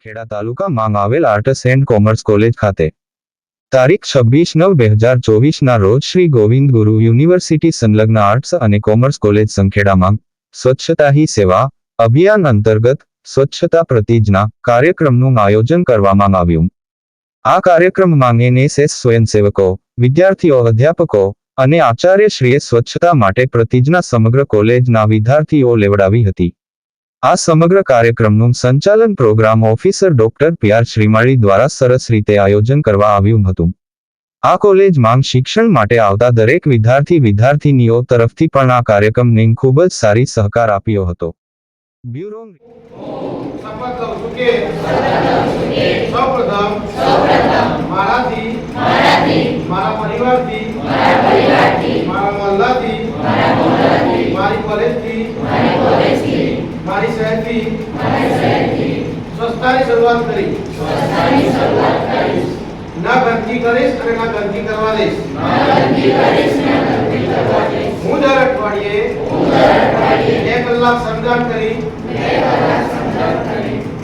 ખેડા તાલુકામાં આવેલ arts and commerce college ખાતે તારીખ 26/9/2024 ના રોજ શ્રી ગોવિંદ ગુરુ યુનિવર્સિટી સંલગ્ન આર્ટ્સ અને કોમર્સ કોલેજ સંખેડામાં સ્વચ્છતા હી સેવા અભિયાન અંતર્ગત સ્વચ્છતા પ્રતિજ્ઞા કાર્યક્રમનું આયોજન કરવામાં આવ્યું। આ કાર્યક્રમમાં એનએસએસ સ્વયંસેવકો, વિદ્યાર્થીઓ, અધ્યાપકો અને આચાર્યશ્રીએ સ્વચ્છતા માટે પ્રતિજ્ઞા સમગ્ર કોલેજના વિદ્યાર્થીઓ લેવડાવી હતી। આ સમગ્ર કાર્યક્રમનું સંચાલન program officer doctor PR Shrimali દ્વારા સરસ રીતે આયોજન કરવા આવ્યું હતું। આ કોલેજમાં શિક્ષણ માટે આવતા દરેક વિદ્યાર્થીનીઓ તરફથી પણ આ કાર્યક્રમને ખૂબ જ સારી સહકાર આપ્યો હતો। બ્યુરો શપથ લઉં છું કે સૌપ્રથમ મારાથી, મારા પરિવારથી, મારા મહોલ્લાથી, મારી કોલેજથી, મારી શહેરથી સ્વચ્છતાની શરૂઆત કરી। ના ગંદકી કરીશ અને ના ગંદકી કરવા દઈશ। હું દર અઠવાડિયે 2 કલાક શ્રમદાન કરી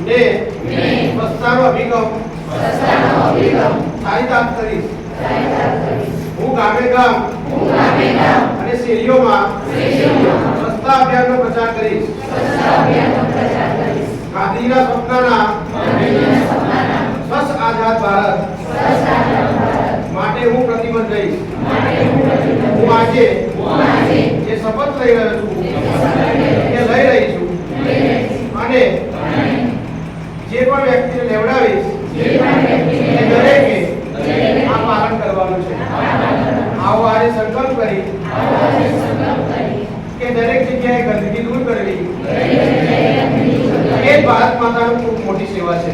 ને સ્વચ્છતાનો અભિગમ સારી વાત કરીશ। હું ગામે ગામ અને શેરીઓમાં સ્વચ્છતા અભિયાનનો પ્રચાર કરીશ। ગાંધીજીના સપનાના સ્વચ્છ આઝાદ ભારત માટે હું પ્રતિબદ્ધ રહીશ। હું આજે જે શપથ લઈ રહ્યો છું એ લઈ રહી છું અને જે પણ વ્યક્તિને લેવડાવીશ એ દરેકે આ પાલન કરવાનું છે। આવો આજે સંકલ્પ કરી કે દરેક જગ્યાએ ગંદકી દૂર કરવી એ ભારત માતાની ખૂબ મોટી સેવા છે।